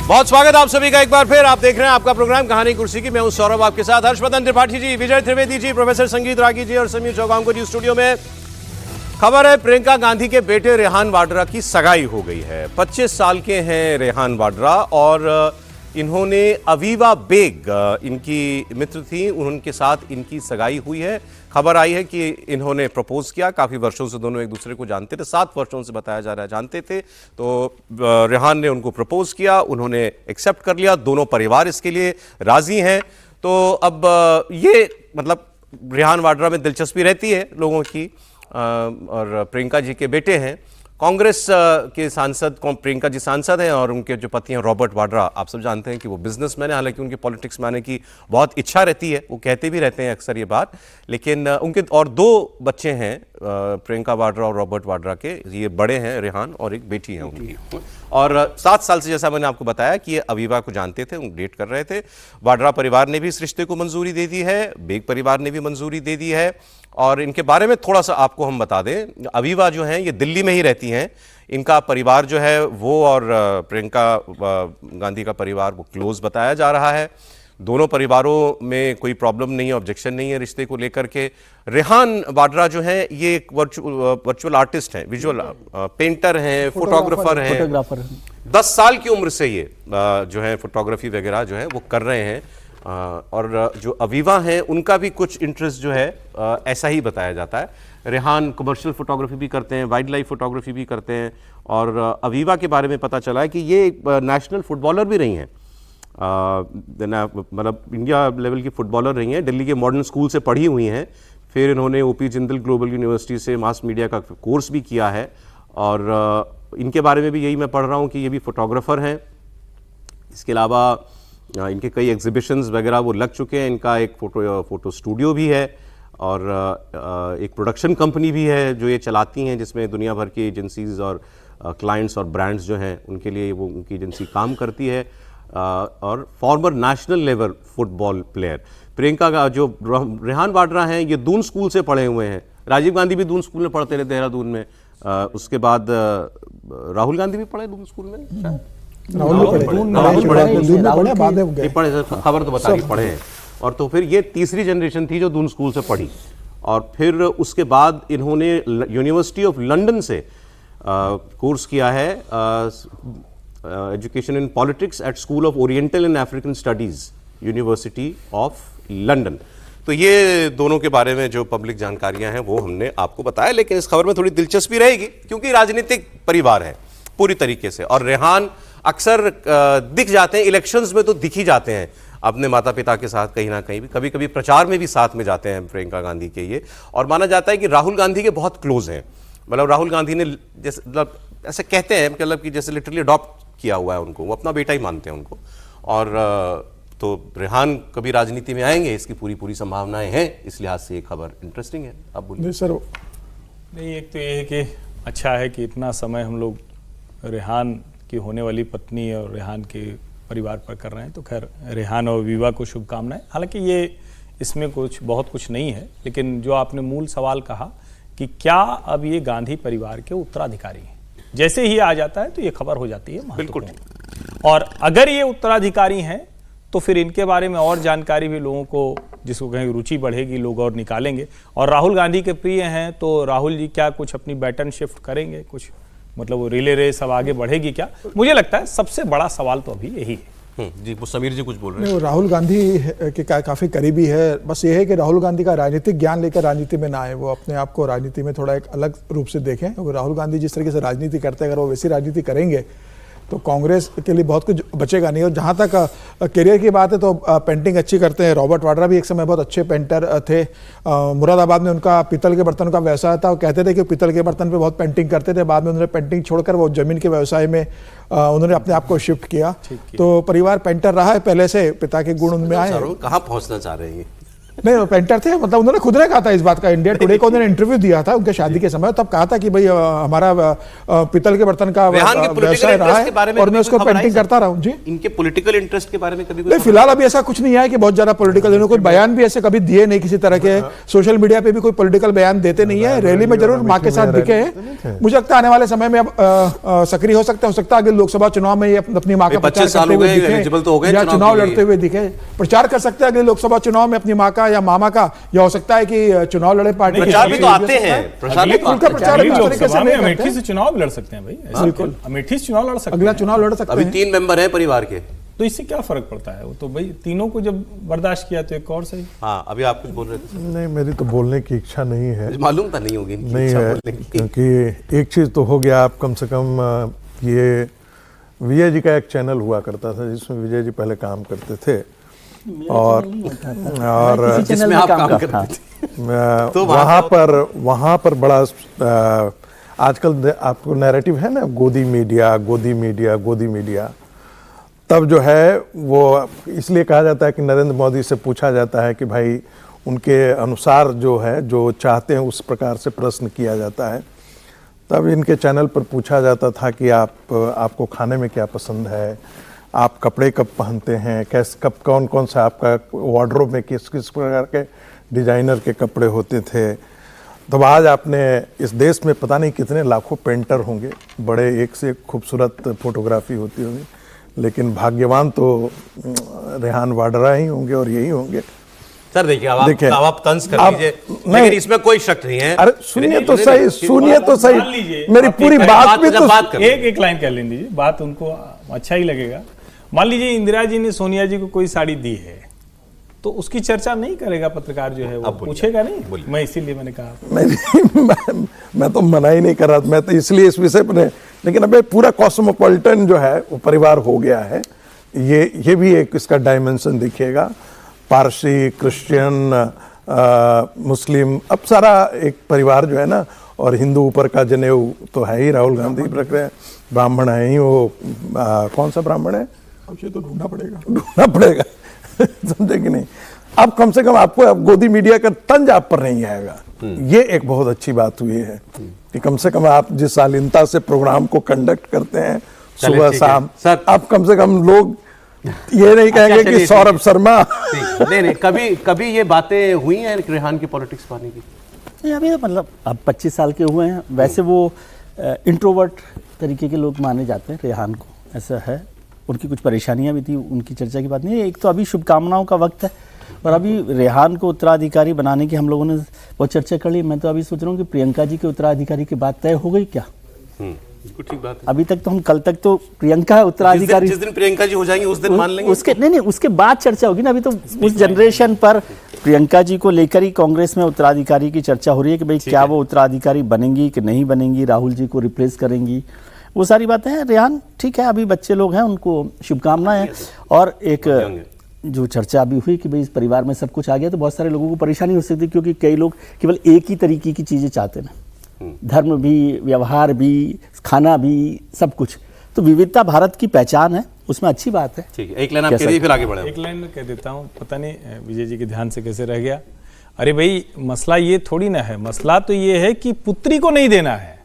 बहुत स्वागत आप सभी का एक बार फिर। आप देख रहे हैं आपका प्रोग्राम कहानी कुर्सी की। मैं हूं सौरभ, आपके साथ हर्षवर्धन त्रिपाठी जी, विजय त्रिवेदी जी, प्रोफेसर संगीत रागी जी और समीर चौगान को स्टूडियो में। खबर है प्रियंका गांधी के बेटे रेहान वाड्रा की सगाई हो गई है। 25 साल के हैं रेहान वाड्रा और इन्होंने अवीवा बेग, इनकी मित्र थी, उनके साथ इनकी सगाई हुई है। खबर आई है कि इन्होंने प्रपोज किया। काफ़ी वर्षों से दोनों एक दूसरे को जानते थे, 7 वर्षों से बताया जा रहा है जानते थे। तो रेहान ने उनको प्रपोज किया, उन्होंने एक्सेप्ट कर लिया, दोनों परिवार इसके लिए राजी हैं। तो अब ये मतलब रेहान वाड्रा में दिलचस्पी रहती है लोगों की। और प्रियंका जी के बेटे हैं, कांग्रेस के सांसद, प्रियंका जी सांसद हैं और उनके जो पति हैं रॉबर्ट वाड्रा, आप सब जानते हैं कि वो बिजनेसमैन है। हालांकि उनकी पॉलिटिक्स में आने की बहुत इच्छा रहती है, वो कहते भी रहते हैं अक्सर ये बात। लेकिन उनके और 2 बच्चे हैं प्रियंका वाड्रा और रॉबर्ट वाड्रा के। ये बड़े हैं रेहान और एक बेटी है उनकी। और 7 साल से, जैसा मैंने आपको बताया, कि ये अवीवा को जानते थे, उन डेट कर रहे थे। वाड्रा परिवार ने भी इस रिश्ते को मंजूरी दे दी है, बेग परिवार ने भी मंजूरी दे दी है। और इनके बारे में थोड़ा सा आपको हम बता दें, अवीवा जो हैं ये दिल्ली में ही रहती हैं। इनका परिवार जो है वो और प्रियंका गांधी का परिवार वो क्लोज बताया जा रहा है। दोनों परिवारों में कोई प्रॉब्लम नहीं है, ऑब्जेक्शन नहीं है रिश्ते को लेकर के। रेहान वाड्रा जो है ये एक वर्चुअल आर्टिस्ट हैं, विजुअल पेंटर हैं, फोटोग्राफर हैं। 10 साल की उम्र से ये जो है फोटोग्राफी वगैरह जो है वो कर रहे हैं। और जो अवीवा हैं उनका भी कुछ इंटरेस्ट जो है ऐसा ही बताया जाता है। रेहान कमर्शियल फोटोग्राफी भी करते हैं, वाइल्ड लाइफ फोटोग्राफी भी करते हैं। और अवीवा के बारे में पता चला है कि ये नेशनल फुटबॉलर भी रही हैं, मतलब इंडिया लेवल की फुटबॉलर रही हैं। दिल्ली के मॉडर्न स्कूल से पढ़ी हुई हैं, फिर इन्होंने ओपी जिंदल ग्लोबल यूनिवर्सिटी से मास मीडिया का कोर्स भी किया है। और इनके बारे में भी यही मैं पढ़ रहा हूँ कि ये भी फोटोग्राफर हैं। इसके अलावा इनके कई एग्जीबिशंस वगैरह वो लग चुके हैं। इनका एक फोटो स्टूडियो भी है और एक प्रोडक्शन कंपनी भी है जो ये चलाती हैं, जिसमें दुनिया भर की एजेंसीज और क्लाइंट्स और ब्रांड्स जो हैं उनके लिए वो उनकी एजेंसी काम करती है। और farmer national level football player Priyanka का जो रेहान वाड्रा हैं ये दून स्कूल से पढ़े हुए हैं। राजीव गांधी भी दून स्कूल में पढ़ते रहे, देहरादून में। उसके बाद राहुल गांधी भी पढ़े दून स्कूल में, पढ़े, खबर तो बता रही पढ़े हैं। और तो फिर ये तीसरी जनरेशन थी जो दून स्कूल से पढ़ी। और फिर उसके बाद इन्होंने यूनिवर्सिटी ऑफ लंदन से कोर्स किया है, education in politics at school of oriental and African studies, university of London. तो ये दोनों के बारे में जो पब्लिक जानकारियां हैं वो हमने आपको बताया। लेकिन इस खबर में थोड़ी दिलचस्पी रहेगी क्योंकि राजनीतिक परिवार है पूरी तरीके से। और रेहान अक्सर दिख जाते हैं इलेक्शंस में, तो दिख ही जाते हैं अपने माता पिता के साथ कहीं ना कहीं भी, कभी कभी प्रचार में भी साथ में जाते हैं प्रियंका गांधी के ये। और माना जाता है कि राहुल गांधी के बहुत क्लोज हैं, मतलब राहुल गांधी ने जैसे मतलब ऐसे कहते हैं मतलब कि जैसे लिटरली अडॉप्ट किया हुआ है उनको, वो अपना बेटा ही मानते हैं उनको। और तो रेहान कभी राजनीति में आएंगे इसकी पूरी संभावनाएं हैं। इस लिहाज से ये खबर इंटरेस्टिंग है। अब बोलिए सर। नहीं, एक तो ये है कि अच्छा है कि इतना समय हम लोग रेहान की होने वाली पत्नी और रेहान के परिवार पर कर रहे हैं, तो खैर रेहान और अवीवा को शुभकामनाएं। हालांकि ये इसमें बहुत कुछ नहीं है, लेकिन जो आपने मूल सवाल कहा कि क्या अब ये गांधी परिवार के उत्तराधिकारी हैं, जैसे ही आ जाता है तो ये खबर हो जाती है बिल्कुल। और अगर ये उत्तराधिकारी हैं तो फिर इनके बारे में और जानकारी भी लोगों को, जिसको कहीं रुचि बढ़ेगी, लोग और निकालेंगे। और राहुल गांधी के प्रिय हैं तो राहुल जी क्या कुछ अपनी बैटन शिफ्ट करेंगे, कुछ मतलब वो रिले रेस अब आगे बढ़ेगी क्या? मुझे लगता है सबसे बड़ा सवाल तो अभी यही है। जी, वो समीर जी कुछ बोल रहे हैं। नहीं, राहुल गांधी के काफ़ी करीबी है। बस ये है कि राहुल गांधी का राजनीतिक ज्ञान लेकर राजनीति में ना आए, वो अपने आप को राजनीति में थोड़ा एक अलग रूप से देखें। क्योंकि राहुल गांधी जिस तरीके से राजनीति करते हैं, अगर वो वैसी राजनीति करेंगे तो कांग्रेस के लिए बहुत कुछ बचेगा नहीं। और जहाँ तक करियर की बात है तो पेंटिंग अच्छी करते हैं। रॉबर्ट वाड्रा भी एक समय बहुत अच्छे पेंटर थे। मुरादाबाद में उनका पीतल के बर्तन का व्यवसाय था। वो कहते थे कि पीतल के बर्तन पे बहुत पेंटिंग करते थे। बाद में उन्होंने पेंटिंग छोड़कर वो जमीन के व्यवसाय में उन्होंने अपने आप को शिफ्ट किया। तो परिवार पेंटर रहा है पहले से, पिता के गुण उनमें आए। कहाँ पहुँचना चाह रहे हैं? नहीं वो पेंटर थे, मतलब उन्होंने खुद ने कहा था इस बात का, इंडिया टुडे को उन्होंने इंटरव्यू दिया था उनके शादी के समय, तब कहा था कि भाई हमारा पितल के बर्तन का व्यवसाय रहा है और मैं उसको पेंटिंग करता रहा हूँ। जी, इनके पॉलिटिकल इंटरेस्ट के बारे में कभी नहीं, फिलहाल अभी ऐसा कुछ नहीं है कि बहुत ज्यादा पॉलिटिकल, इन्होंने कोई बयान भी ऐसे कभी दिए नहीं किसी तरह के, सोशल मीडिया पे भी कोई पॉलिटिकल बयान देते नहीं है। रैली में जरूर माँ के साथ दिखे हैं, मुझे लगता है आने वाले समय में अब सक्रिय हो सकते हैं, आगे लोकसभा चुनाव में ये अपनी माँ का प्रचार करते हुए दिखे या चुनाव लड़ते हुए दिखे, प्रचार कर सकते हैं अगले लोकसभा चुनाव में अपनी माँ का या मामा का, या हो सकता है कि चुनाव लड़े पार्टी। प्रचार भी तो आते हैं, प्रचार में अमेठी से चुनाव लड़ सकते हैं भाई, बिल्कुल अमेठी से चुनाव लड़ सकते हैं, अगला चुनाव लड़ सकते हैं। अभी 3 मेंबर हैं परिवार के, तो इससे क्या फर्क पड़ता है? वो तो भाई तीनों को जब बर्दाश्त किया तो एक और सही। हाँ, अभी आप कुछ बोल रहे थे। नहीं, मेरी तो बोलने की इच्छा नहीं है, मालूम था नहीं होगी, नहीं है, क्योंकि एक चीज तो हो गया, आप कम से कम ये विजय जी का एक चैनल हुआ करता था जिसमें विजय जी पहले काम करते थे और जिसमें आप काम करते थे, तो वहाँ पर बड़ा आजकल आपको नैरेटिव है ना, गोदी मीडिया गोदी मीडिया गोदी मीडिया, तब जो है वो इसलिए कहा जाता है कि नरेंद्र मोदी से पूछा जाता है कि भाई उनके अनुसार जो है, जो चाहते हैं उस प्रकार से प्रश्न किया जाता है। तब इनके चैनल पर पूछा जाता था कि आपको खाने में क्या पसंद है, आप कपड़े कब पहनते हैं, कब कौन कौन सा आपका वार्डरोब में किस किस प्रकार के डिजाइनर के कपड़े होते थे। तो आज आपने इस देश में पता नहीं कितने लाखों पेंटर होंगे, बड़े एक से एक खूबसूरत फोटोग्राफी होती होगी, लेकिन भाग्यवान तो रेहान वाड्रा ही होंगे और यही होंगे। सर देखिए, आप तंज कर लीजिए, लेकिन इसमें कोई शक नहीं है। अरे सुनिए तो सही, सुनिए तो सही, मेरी पूरी बात में तो एक लाइन कह लीजिए, बात उनको अच्छा ही लगेगा। मान लीजिए इंदिरा जी ने सोनिया जी को कोई साड़ी दी है, तो उसकी चर्चा नहीं करेगा पत्रकार जो है, वो पूछेगा नहीं। मैं इसीलिए मैंने कहा मैं तो मना ही नहीं कर रहा, मैं तो इसलिए इस विषय पर, लेकिन अब पूरा कॉस्मोपॉलिटन जो है वो परिवार हो गया है। ये भी एक इसका डायमेंशन दिखेगा, पारसी, क्रिश्चियन, मुस्लिम, अब सारा एक परिवार जो है ना, और हिंदू ऊपर का जनेऊ तो है ही, राहुल गांधी रख रहे हैं, ब्राह्मण है ही वो, कौन सा ब्राह्मण है ये तो ढूंढना पड़ेगा समझे कि नहीं। अब कम से कम आपको अब गोदी मीडिया का तंज आप पर नहीं आएगा, ये एक बहुत अच्छी बात हुई है कि कम से कम आप जिस शालीनता से प्रोग्राम को कंडक्ट करते हैं सुबह शाम, अब कम से कम लोग ये नहीं कहेंगे कि सौरभ शर्मा नहीं, कभी ये बातें हुई हैं रेहान की पॉलिटिक्स पाने की? नहीं, अभी मतलब अब 25 साल के हुए हैं, वैसे वो इंट्रोवर्ट तरीके के लोग माने जाते हैं रेहान को, ऐसा है। उनकी कुछ परेशानियां भी थी, उनकी चर्चा की बात नहीं है। एक तो अभी शुभकामनाओं का वक्त है, और अभी रेहान को उत्तराधिकारी बनाने की हम लोगों ने बहुत चर्चा कर ली। मैं तो अभी सोच रहा हूँ कि प्रियंका जी के उत्तराधिकारी की बात तय हो गई क्या? ठीक बात है। अभी तक तो हम कल तक तो प्रियंका उत्तराधिकारी, जिस दिन प्रियंका जी हो जाएंगी उस दिन मान लेंगे। उसके नहीं, उसके बाद चर्चा होगी ना। अभी तो उस जनरेशन पर प्रियंका जी को लेकर ही कांग्रेस में उत्तराधिकारी की चर्चा हो रही है कि भाई क्या वो उत्तराधिकारी बनेंगी कि नहीं बनेंगी, राहुल जी को रिप्लेस करेंगी, वो सारी बातें हैं। रेहान ठीक है, अभी बच्चे लोग हैं, उनको शुभकामनाएं। और एक जो चर्चा अभी हुई कि भाई इस परिवार में सब कुछ आ गया, तो बहुत सारे लोगों को परेशानी हो सकती है, क्योंकि कई लोग केवल एक ही तरीके की चीज़ें चाहते हैं, धर्म भी, व्यवहार भी, खाना भी, सब कुछ। तो विविधता भारत की पहचान है, उसमें अच्छी बात है। ठीक है, एक लाइन आप कह दीजिए फिर आगे बढ़े। एक लाइन में कह देता हूँ, पता नहीं विजय जी के ध्यान से कैसे रह गया। अरे भाई मसला ये थोड़ी ना है, मसला तो ये है कि पुत्री को नहीं देना है।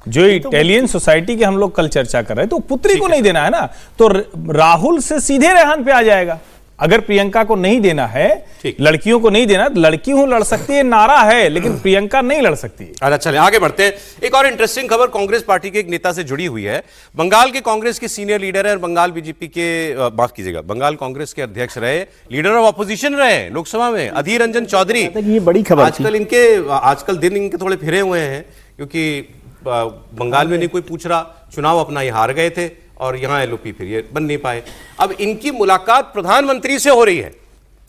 जो इटालियन सोसाइटी की हम लोग कल चर्चा कर रहे हैं, तो पुत्री को नहीं देना है ना, तो राहुल से सीधे रेहान पे आ जाएगा। अगर प्रियंका को नहीं देना है, लड़कियों को नहीं देना, लड़की हूं लड़ सकती है, नारा है, लेकिन प्रियंका नहीं लड़ सकती। अच्छा चलिए आगे बढ़ते हैं। एक और इंटरेस्टिंग खबर कांग्रेस पार्टी के एक नेता से जुड़ी हुई है। बंगाल के कांग्रेस के सीनियर लीडर है और बंगाल बीजेपी के, माफ कीजिएगा, बंगाल कांग्रेस के अध्यक्ष रहे, लीडर ऑफ ऑपोजिशन रहे लोकसभा में, अधीर रंजन चौधरी। ये बड़ी खबर। आजकल दिन इनके थोड़े फिरे हुए हैं, क्योंकि बंगाल में नहीं कोई पूछ रहा, चुनाव अपना ये हार गए थे और यहां एलओपी फिर ये बन नहीं पाए। अब इनकी मुलाकात प्रधानमंत्री से हो रही है,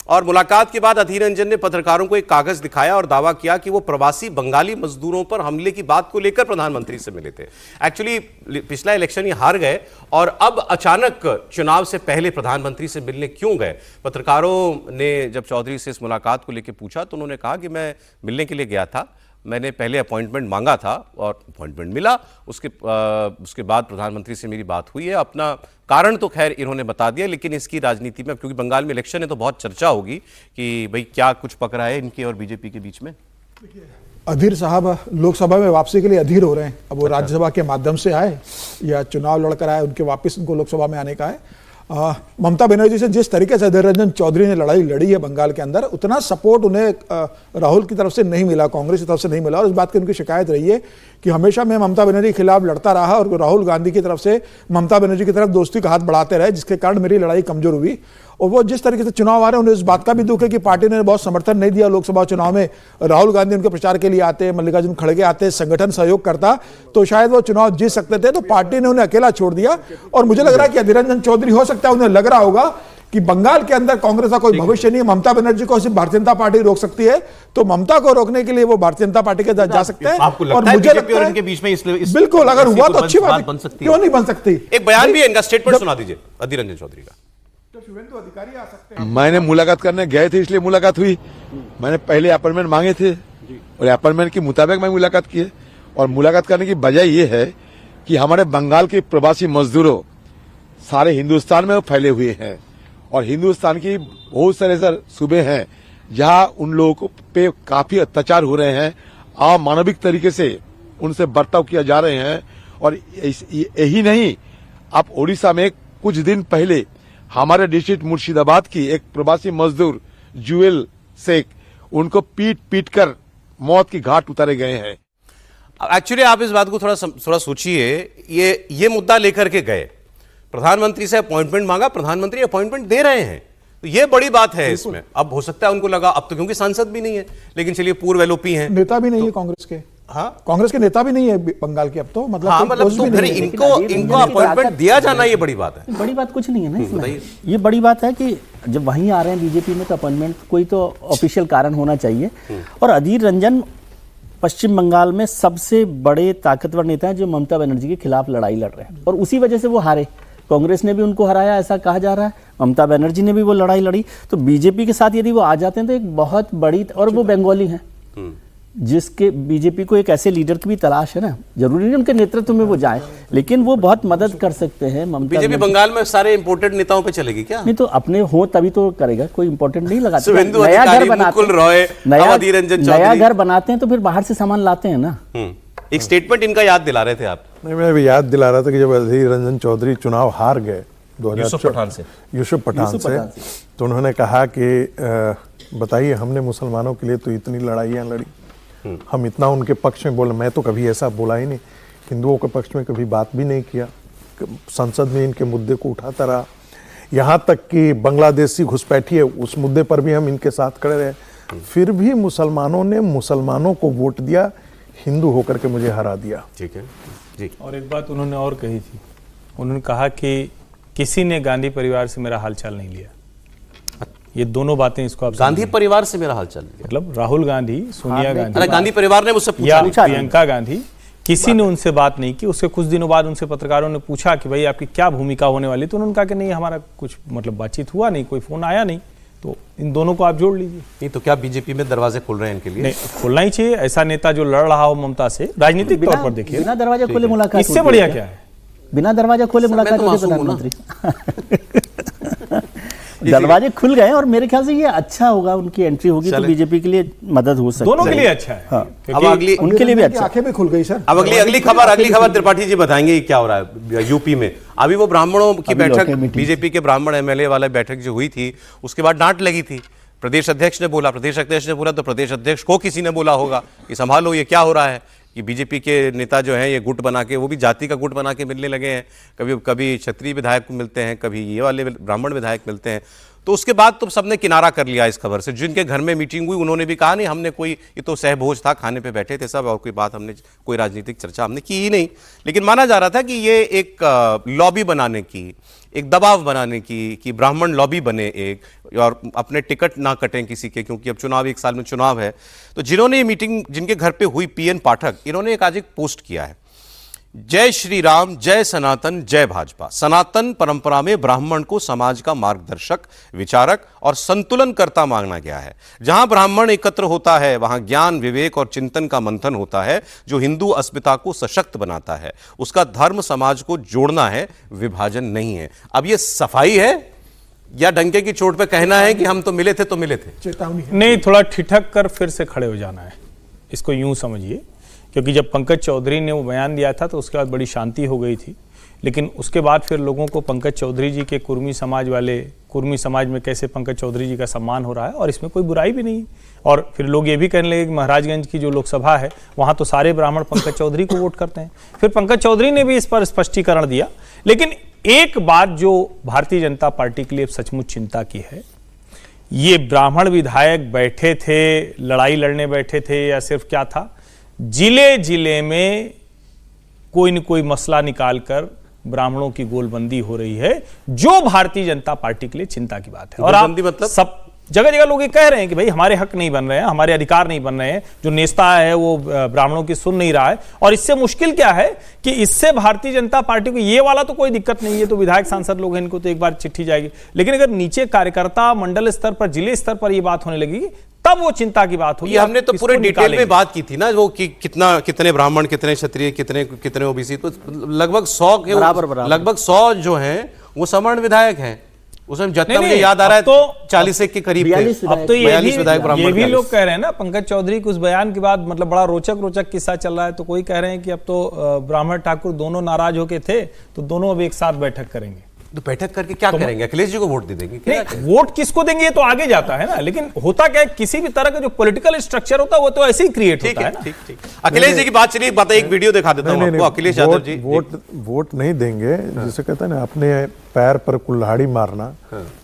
और मुलाकात के बाद अधीर रंजन ने पत्रकारों को एक कागज दिखाया और दावा किया कि वो प्रवासी बंगाली मजदूरों पर हमले की बात को लेकर प्रधानमंत्री से मिले थे। एक्चुअली पिछला इलेक्शन ये हार गए, और अब अचानक चुनाव से पहले प्रधानमंत्री से मिलने क्यों गए? पत्रकारों ने जब चौधरी से इस मुलाकात को लेकर पूछा तो उन्होंने कहा कि मैं मिलने के लिए गया था, मैंने पहले अपॉइंटमेंट मांगा था और अपॉइंटमेंट मिला, उसके बाद प्रधानमंत्री से मेरी बात हुई है। अपना कारण तो खैर इन्होंने बता दिया, लेकिन इसकी राजनीति में, क्योंकि बंगाल में इलेक्शन है तो बहुत चर्चा होगी कि भाई क्या कुछ पक रहा है इनके और बीजेपी के बीच में। अधीर साहब लोकसभा में वापसी के लिए अधीर हो रहे हैं। अब वो राज्यसभा के माध्यम से आए या चुनाव लड़कर आए, उनके वापस उनको लोकसभा में आने का है। ममता बनर्जी से जिस तरीके से अधीर रंजन चौधरी ने लड़ाई लड़ी है बंगाल के अंदर, उतना सपोर्ट उन्हें राहुल की तरफ से नहीं मिला, कांग्रेस की तरफ से नहीं मिला। और इस बात की उनकी शिकायत रही है कि हमेशा मैं ममता बनर्जी के खिलाफ लड़ता रहा और राहुल गांधी की तरफ से ममता बनर्जी की तरफ दोस्ती का हाथ बढ़ाते रहे, जिसके कारण मेरी लड़ाई कमजोर हुई। और वो जिस तरीके से चुनाव आ रहे हैं, उन्हें इस बात का भी दुख है कि पार्टी ने बहुत समर्थन नहीं दिया लोकसभा चुनाव में। राहुल गांधी उनके प्रचार के लिए आते, मल्लिकार्जुन खड़गे आते, संगठन सहयोग करता तो शायद वो चुनाव जीत सकते थे, तो पार्टी ने उन्हें अकेला छोड़ दिया। और मुझे लग रहा है कि अधीर रंजन चौधरी, हो सकता है उन्हें लग रहा होगा कि बंगाल के अंदर कांग्रेस का कोई भविष्य नहीं है, ममता बनर्जी को सिर्फ भारतीय जनता पार्टी रोक सकती है, तो ममता को रोकने के लिए वो भारतीय जनता पार्टी के जा सकते हैं। और मुझे लगता है इनके बीच में बिल्कुल अगर हुआ तो अच्छी बात है, क्यों नहीं बन सकती। एक बयान भी है इनका, स्टेटमेंट सुना दीजिए अधीर रंजन चौधरी का। अधिकारी आ सकते हैं। मैंने मुलाकात करने गए थे इसलिए मुलाकात हुई। मैंने पहले अपॉइंटमेंट मांगे थे और अपॉइंटमेंट के मुताबिक मैं मुलाकात की है। और मुलाकात करने की वजह यह है कि हमारे बंगाल के प्रवासी मजदूरों सारे हिंदुस्तान में फैले हुए हैं और हिंदुस्तान की बहुत सारे सूबे हैं जहां उन लोगों पे काफी अत्याचार हो रहे हैं, अमानविक तरीके से उनसे बर्ताव किया जा रहे हैं। और यही नहीं, आप ओडिशा में कुछ दिन पहले हमारे डिस्ट्रिक्ट मुर्शिदाबाद की एक प्रवासी मजदूर जुएल शेख, उनको पीट पीट कर मौत की घाट उतारे गए हैं। एक्चुअली आप इस बात को थोड़ा सोचिए। ये मुद्दा लेकर के गए, प्रधानमंत्री से अपॉइंटमेंट मांगा, प्रधानमंत्री अपॉइंटमेंट दे रहे हैं, तो ये बड़ी बात है इसमें। अब हो सकता है उनको लगा अब तो क्योंकि सांसद भी नहीं है, लेकिन चलिए पूर्व एलओपी हैं, नेता भी नहीं है कांग्रेस के। हाँ, कांग्रेस के नेता भी नहीं है बंगाल के अब तो, मतलब हाँ, मतलब तो फिर इनको अपॉइंटमेंट दिया जाना ये बड़ी बात है। बड़ी बात कुछ नहीं है ना इसमें। ये बड़ी बात है कि जब वहीं आ रहे हैं बीजेपी में तो अपॉइंटमेंट कोई तो ऑफिशियल कारण होना चाहिए। और अधीर रंजन पश्चिम बंगाल में सबसे बड़े ताकतवर नेता हैं जो ममता बनर्जी के खिलाफ लड़ाई लड़ रहे हैं और उसी वजह से वो हारे। कांग्रेस ने भी उनको हराया ऐसा कहा जा रहा है, ममता बनर्जी ने भी वो लड़ाई लड़ी। तो बीजेपी के साथ यदि वो आ जाते हैं तो एक बहुत बड़ी, और वो बंगाली हैं जिसके बीजेपी को एक ऐसे लीडर की भी तलाश है ना, जरूरी नहीं उनके नेतृत्व में वो जाए, लेकिन वो बहुत मदद कर सकते हैं। बीजेपी बंगाल में सारे इंपोर्टेड नेताओं पे चलेगी क्या? नहीं तो अपने हो तभी तो करेगा, कोई इंपॉर्टेंट नहीं लगाते। नया घर बनाते, नया घर बनाते हैं तो फिर बाहर से सामान लाते हैं ना। एक स्टेटमेंट इनका याद दिला रहे थे आप। नहीं, मैं भी याद दिला रहा था कि जब अधीर रंजन चौधरी चुनाव हार गए यूसुफ पठान से, तो उन्होंने कहा कि बताइए हमने मुसलमानों के लिए तो इतनी लड़ाइयाँ लड़ी, हम इतना उनके पक्ष में बोले, मैं तो कभी ऐसा बोला ही नहीं, हिंदुओं के पक्ष में कभी बात भी नहीं किया, संसद में इनके मुद्दे को उठाता रहा, यहाँ तक कि बांग्लादेशी घुसपैठी है उस मुद्दे पर भी हम इनके साथ खड़े रहे। फिर भी मुसलमानों ने मुसलमानों को वोट दिया, हिंदू होकर के मुझे हरा दिया। ठीक है जी। और एक बात उन्होंने और कही थी, उन्होंने कहा कि किसी ने गांधी परिवार से मेरा हालचाल नहीं लिया। ये दोनों बातें इसको आप गांधी परिवार से मेरा हालचाल लिया, मतलब राहुल गांधी, सोनिया गांधी, अरे गांधी परिवार ने मुझसे या पूछा, प्रियंका गांधी, किसी ने उनसे बात नहीं की। उसके कुछ दिनों बाद उनसे पत्रकारों ने पूछा कि भाई आपकी क्या भूमिका होने वाली, तो उन्होंने कहा कि नहीं हमारा कुछ मतलब बातचीत हुआ नहीं, कोई फोन आया नहीं। तो इन दोनों को आप जोड़ लीजिए। नहीं तो क्या बीजेपी में दरवाजे खुल रहे हैं इनके लिए? नहीं, खुलना ही चाहिए। ऐसा नेता जो लड़ रहा हो ममता से, राजनीतिक तौर पर देखिए, बिना दरवाजा खोले मुलाकात, इससे बढ़िया क्या है? बिना दरवाजा खोले मुलाकात होती प्रधानमंत्री। दरवाजे खुल गए और मेरे ख्याल से ये अच्छा होगा, उनकी एंट्री होगी तो बीजेपी के लिए मदद हो सकती है, दोनों के लिए अच्छा है। हाँ। अब अगली उनके लिए भी अच्छा, आंखें भी खुल गई सर। अब अगली खबर त्रिपाठी जी बताएंगे क्या हो रहा है यूपी में। अभी वो ब्राह्मणों की बैठक, बीजेपी के ब्राह्मण एमएलए वाला बैठक जो हुई थी, उसके बाद डांट लगी थी। प्रदेश अध्यक्ष ने बोला तो प्रदेश अध्यक्ष को किसी ने बोला होगा कि संभालो ये क्या हो रहा है, कि बीजेपी के नेता जो हैं ये गुट बना के, वो भी जाति का गुट बना के मिलने लगे हैं। कभी क्षत्रिय विधायक मिलते हैं, कभी ये वाले ब्राह्मण विधायक मिलते हैं। तो उसके बाद तो सबने किनारा कर लिया इस खबर से। जिनके घर में मीटिंग हुई उन्होंने भी कहा नहीं हमने कोई, ये तो सहभोज था, खाने पे बैठे थे सब, और कोई बात हमने, कोई राजनीतिक चर्चा हमने की ही नहीं। लेकिन माना जा रहा था कि ये एक लॉबी बनाने की, एक दबाव बनाने की, कि ब्राह्मण लॉबी बने एक, और अपने टिकट ना कटें किसी के, क्योंकि अब चुनाव, एक साल में चुनाव है। तो जिन्होंने ये मीटिंग, जिनके घर पे हुई, पीएन पाठक, इन्होंने एक आज एक पोस्ट किया है। जय श्री राम, जय सनातन, जय भाजपा। सनातन परंपरा में ब्राह्मण को समाज का मार्गदर्शक, विचारक और संतुलनकर्ता माना गया है। जहां ब्राह्मण एकत्र होता है वहां ज्ञान, विवेक और चिंतन का मंथन होता है, जो हिंदू अस्मिता को सशक्त बनाता है। उसका धर्म समाज को जोड़ना है, विभाजन नहीं है। अब ये सफाई है या डंके की चोट पे कहना है कि हम तो मिले थे चेतावनी है। नहीं, थोड़ा ठिठक कर फिर से खड़े हो जाना है, इसको यूं समझिए। क्योंकि जब पंकज चौधरी ने वो बयान दिया था तो उसके बाद बड़ी शांति हो गई थी, लेकिन उसके बाद फिर लोगों को पंकज चौधरी जी के कुर्मी समाज में कैसे पंकज चौधरी जी का सम्मान हो रहा है, और इसमें कोई बुराई भी नहीं है। और फिर लोग ये भी कहने लगे कि महाराजगंज की जो लोकसभा है वहाँ तो सारे ब्राह्मण पंकज चौधरी को वोट करते हैं। फिर पंकज चौधरी ने भी इस पर स्पष्टीकरण दिया। लेकिन एक बात जो भारतीय जनता पार्टी के लिए सचमुच चिंता की है, ये ब्राह्मण विधायक बैठे थे, लड़ाई लड़ने बैठे थे या सिर्फ क्या था, जिले जिले में कोई न कोई मसला निकालकर ब्राह्मणों की गोलबंदी हो रही है, जो भारतीय जनता पार्टी के लिए चिंता की बात है। और आप मतलब सब जगह जगह लोग ये कह रहे हैं कि भाई हमारे हक नहीं बन रहे हैं, हमारे अधिकार नहीं बन रहे हैं, जो नेता है वो ब्राह्मणों की सुन नहीं रहा है। और इससे मुश्किल क्या है कि इससे भारतीय जनता पार्टी को ये वाला तो कोई दिक्कत नहीं है, तो विधायक सांसद लोग हैं, इनको तो एक बार चिट्ठी जाएगी। लेकिन अगर नीचे कार्यकर्ता, मंडल स्तर पर, जिले स्तर पर ये बात होने लगेगी, तब वो चिंता की बात होगी। ये हमने तो पूरे डिटेल में बात की थी ना, वो कि कितने ब्राह्मण, कितने क्षत्रिय, कितने ओबीसी, तो लगभग 100 के लगभग 100 जो हैं वो सवर्ण विधायक हैं। उसमें जितना मुझे याद आ रहा है तो 40 के करीब थे। अब तो ये भी लोग कह रहे हैं ना, पंकज चौधरी के उस बयान के बाद मतलब बड़ा रोचक किस्सा चल रहा है, तो कोई कह रहे हैं कि अब तो ब्राह्मण ठाकुर दोनों नाराज होके थे तो दोनों अब एक साथ बैठक करेंगे। तो बैठक करके क्या करेंगे? अखिलेश जी को वोट दे देंगे? नहीं, वोट किसको देंगे ये तो आगे जाता है ना, लेकिन होता क्या है, किसी भी तरह का जो पॉलिटिकल स्ट्रक्चर होता है वो तो ऐसे ही क्रिएट होता है ना। ठीक। अखिलेश जी की बात चलिए, एक वीडियो दिखा देता हूं आपको। अखिलेश यादव जी वोट नहीं देंगे, जिसे कहते हैं ना अपने पैर पर कुल्हाड़ी मारना।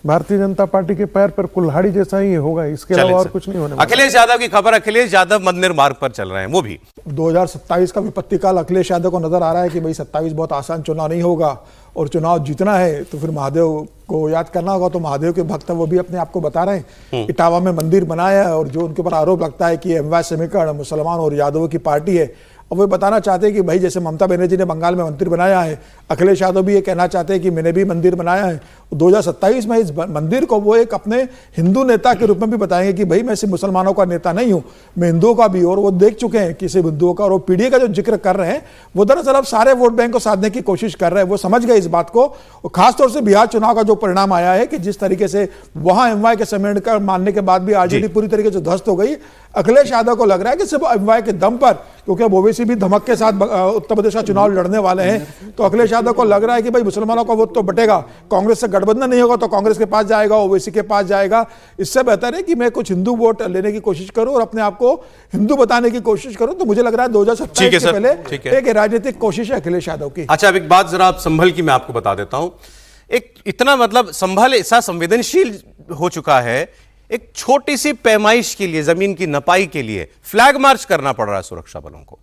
भारतीय जनता पार्टी के पैर पर कुल्हाड़ी जैसा ही होगा, इसके अलावा और कुछ नहीं होने वाला। अखिलेश यादव की खबर, अखिलेश यादव मंदिर मार्ग पर चल रहे हैं, वो भी 2027 का विपत्ति काल अखिलेश यादव को नजर आ रहा है कि भाई 27 बहुत आसान चुनाव नहीं होगा, और चुनाव जीतना है तो फिर महादेव को याद करना होगा। तो महादेव के भक्त वो भी अपने आप को बता रहे हैं। इटावा में मंदिर बनाया है, और जो उनके ऊपर आरोप लगता है कि एमवाय समीकरण मुसलमान और यादवों की पार्टी है, और वो बताना चाहते हैं कि भाई जैसे ममता बनर्जी ने बंगाल में मंदिर बनाया है, अखिलेश यादव भी ये कहना चाहते हैं कि मैंने भी मंदिर बनाया है। 2027 में इस मंदिर को वो एक अपने हिंदू नेता के रूप में भी बताएंगे कि भाई मैं सिर्फ मुसलमानों का नेता नहीं हूं, मैं हिंदुओं का भी। और वो देख चुके हैं कि सिर्फ हिंदुओं का, और वो पीढ़ी का जो जिक्र कर रहे हैं वो दरअसल अब सारे वोट बैंक को साधने की कोशिश कर रहे हैं। वो समझ गए इस बात को, और खासतौर से बिहार चुनाव का जो परिणाम आया है कि जिस तरीके से वहां एमवाय के समेट कर मानने के बाद भी आरजेडी पूरी तरीके से ध्वस्त हो गई। अखिलेश यादव को लग रहा है कि सिर्फ एमवाय के दम पर, क्योंकि अब ओवैसी भी धमक के साथ उत्तर प्रदेश का चुनाव लड़ने वाले हैं, तो अखिलेश यादव को लग रहा है कि भाई मुसलमानों का वोट तो बटेगा, कांग्रेस से गठबंधन नहीं होगा तो कांग्रेस के पास जाएगा, ओवैसी के पास जाएगा। इससे बेहतर है कि मैं कुछ हिंदू वोट लेने की कोशिश करूं और अपने आप को हिंदू बताने की कोशिश करूं। तो मुझे लग रहा है 2027 से पहले एक राजनीतिक कोशिश है अखिलेश यादव की। अच्छा, अब एक बात जरा आप संभल की मैं आपको बता देता हूं। एक इतना मतलब संभल ऐसा संवेदनशील हो चुका है, एक छोटी सी पैमाइश के लिए, जमीन की नपाई के लिए फ्लैग मार्च करना पड़ रहा है सुरक्षा बलों को।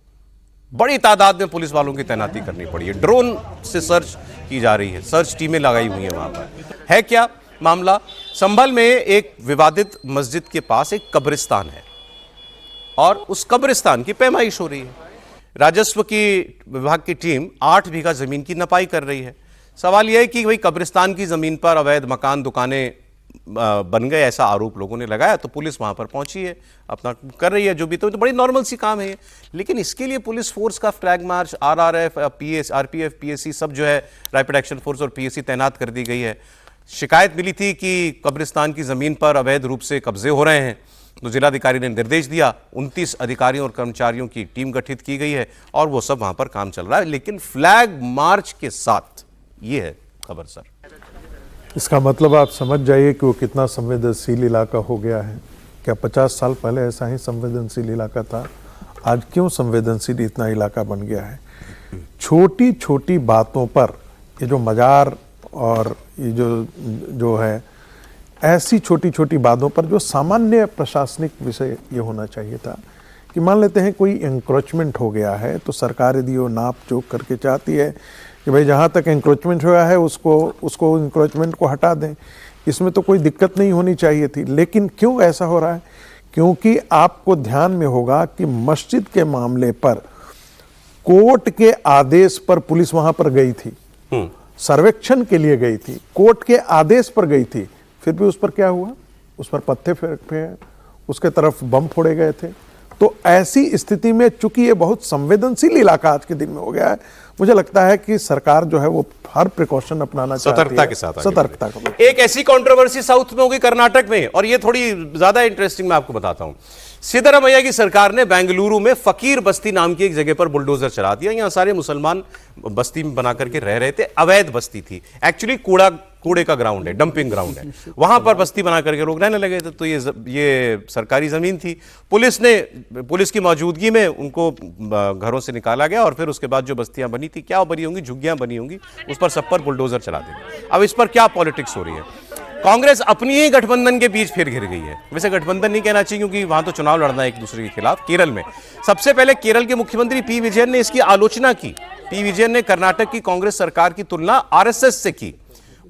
बड़ी तादाद में पुलिस वालों की तैनाती करनी पड़ी है, ड्रोन से सर्च की जा रही है, सर्च टीमें लगाई हुई हैं वहां पर। है क्या मामला? संभल में एक विवादित मस्जिद के पास एक कब्रिस्तान है, और उस कब्रिस्तान की पैमाइश हो रही है। राजस्व की विभाग की टीम 8 बीघा जमीन की नपाई कर रही है। सवाल यह है कि भाई कब्रिस्तान की जमीन पर अवैध मकान, दुकानें बन गए, ऐसा आरोप लोगों ने लगाया, तो पुलिस वहां पर पहुंची है, अपना कर रही है जो भी। तो बड़ी नॉर्मल सी काम है। लेकिन इसके लिए पुलिस फोर्स का flag march, RRF, RPF, PAC सब जो है, रैपिड एक्शन फोर्स और पीएसी तैनात कर दी गई है। शिकायत मिली थी कि कब्रिस्तान की जमीन पर अवैध रूप से कब्जे हो रहे हैं, तो जिलाधिकारी ने निर्देश दिया, 29 अधिकारियों और कर्मचारियों की टीम गठित की गई है, और वो सब वहां पर काम चल रहा है, लेकिन फ्लैग मार्च के साथ। ये है खबर सर। इसका मतलब आप समझ जाइए कि वो कितना संवेदनशील इलाका हो गया है। क्या 50 साल पहले ऐसा ही संवेदनशील इलाका था? आज क्यों संवेदनशील इतना इलाका बन गया है? छोटी छोटी बातों पर ये जो मजार और ये जो है, ऐसी छोटी छोटी बातों पर जो सामान्य प्रशासनिक विषय ये होना चाहिए था कि मान लेते हैं कोई एंक्रोचमेंट हो गया है, तो सरकार यदि वो नाप जोक करके चाहती है कि भाई जहाँ तक एंक्रोचमेंट हुआ है उसको एंक्रोचमेंट को हटा दें, इसमें तो कोई दिक्कत नहीं होनी चाहिए थी। लेकिन क्यों ऐसा हो रहा है? क्योंकि आपको ध्यान में होगा कि मस्जिद के मामले पर कोर्ट के आदेश पर पुलिस वहां पर गई थी, सर्वेक्षण के लिए गई थी, कोर्ट के आदेश पर गई थी, फिर भी उस पर क्या हुआ? उस पर पत्थर फेंके, उसके तरफ बम फोड़े गए थे। तो ऐसी स्थिति में चूंकि ये बहुत संवेदनशील इलाका आज के दिन में हो गया है, मुझे लगता है कि सरकार जो है वो हर प्रिकॉशन अपनाना चाहती है, सतर्कता के साथ आगे सतर्कता का। एक ऐसी कंट्रोवर्सी साउथ में होगी कर्नाटक में, और ये थोड़ी ज्यादा इंटरेस्टिंग मैं आपको बताता हूं। सिद्धरामैया की सरकार ने बेंगलुरु में फकीर बस्ती नाम की एक जगह पर बुलडोजर चला दिया। यहां सारे मुसलमान बस्ती में बना करके रह रहे थे, अवैध बस्ती थी, एक्चुअली कूड़े का ग्राउंड है, डंपिंग ग्राउंड है, वहां पर बस्ती बना करके लोग रहने लगे थे। तो ये सरकारी जमीन थी। पुलिस की मौजूदगी में उनको घरों से निकाला गया, और फिर उसके बाद जो बस्तियां बनी थी, क्या बनी होंगी, झुग्गियां बनी होंगी, उस पर सब पर बुलडोजर चला देंगे। अब इस पर क्या पॉलिटिक्स हो रही है? कांग्रेस अपनी ही गठबंधन के बीच फिर घिर गई है। वैसे गठबंधन नहीं कहना चाहिए, क्योंकि वहां तो चुनाव लड़ना है एक दूसरे के खिलाफ। केरल में सबसे पहले केरल के मुख्यमंत्री पी विजयन ने इसकी आलोचना की। पी विजयन ने कर्नाटक की कांग्रेस सरकार की तुलना आरएसएस से की।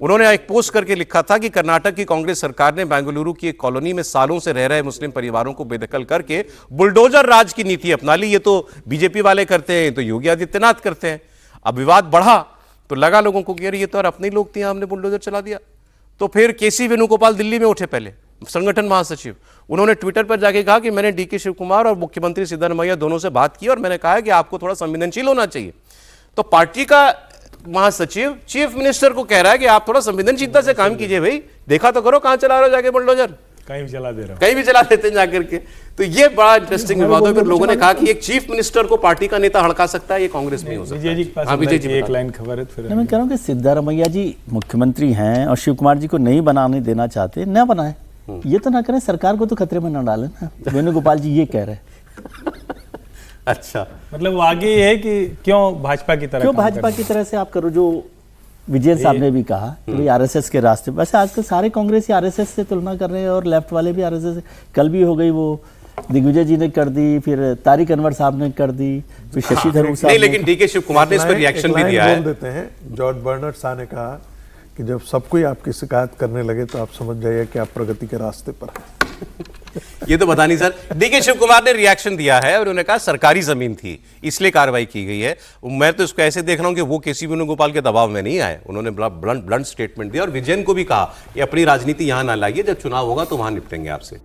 उन्होंने एक पोस्ट करके लिखा था कि कर्नाटक की कांग्रेस सरकार ने बेंगलुरु की एक कॉलोनी में सालों से रह रहे मुस्लिम परिवारों को बेदखल करके बुलडोजर राज की नीति अपना ली। ये तो बीजेपी वाले करते हैं, तो योगी आदित्यनाथ करते हैं। अब विवाद बढ़ा तो लगा लोगों को कि अरे ये तो अपने ही लोग थे, हमने बुलडोजर चला दिया। तो फिर केसी वेणुगोपाल दिल्ली में उठे, पहले संगठन महासचिव। उन्होंने ट्विटर पर जाके कहा कि मैंने डीके शिव कुमार और मुख्यमंत्री सिद्धरामैया दोनों से बात की, और मैंने कहा कि आपको थोड़ा संवेदनशील होना चाहिए। तो पार्टी का महासचिव चीफ मिनिस्टर को कह रहा है कि आप थोड़ा संवेदनशीलता से काम कीजिए भाई, देखा तो करो कहां चला रहे हो जाके बुलडोजर, कहीं भी चला दे रहा हूं। कहीं भी चला देते हैं जाकर के। तो ये बड़ा इंटरेस्टिंग विवाद है। फिर लोगों ने कहा कि एक चीफ मिनिस्टर को पार्टी का नेता हड़का सकता है, ये कांग्रेस में हो सकता विजय जी के है। पास हाँ, विजय जी एक लाइन खबर है फिर मैं कह रहा हूँ कि सिद्धारमैया जी मुख्यमंत्री हैं और शिव कुमार जी को नहीं बनाने देना चाहते, न बनाए, ये तो ना करें, सरकार को तो खतरे में न डालें ना। वेणुगोपाल जी ये कह रहे हैं। अच्छा, मतलब वो आगे ये है कि क्यों भाजपा की तरह क्यों काम भाजपा करना? की तरह से आप करो, जो विजय साहब ने भी कहा कि भाई आरएसएस के रास्ते। वैसे आजकल सारे कांग्रेसी आरएसएस से तुलना कर रहे हैं, और लेफ्ट वाले भी आरएसएस से। कल भी हो गई, वो दिग्विजय जी ने कर दी, फिर तारिक अनवर साहब ने कर दी, फिर शशि थरूर साहब नहीं, ने। लेकिन डीके शिव कुमार ने इस पर रिएक्शन भी दिया है। बोल देते हैं, जॉर्ज बर्नार्ड शॉ ने कहा कि जब सब कोई आपकी शिकायत करने लगे तो आप समझ जाइए कि आप प्रगति के रास्ते पर हैं। ये तो पता नहीं सर। डीके शिव कुमार ने रिएक्शन दिया है और उन्होंने कहा सरकारी जमीन थी इसलिए कार्रवाई की गई है। मैं तो इसको ऐसे देख रहा हूं कि वो केसी वेणुगोपाल के दबाव में नहीं आए, उन्होंने ब्लंट स्टेटमेंट दिया और विजयन को भी कहा कि अपनी राजनीति यहां ना लाइए, जब चुनाव होगा तो वहां निपटेंगे आपसे।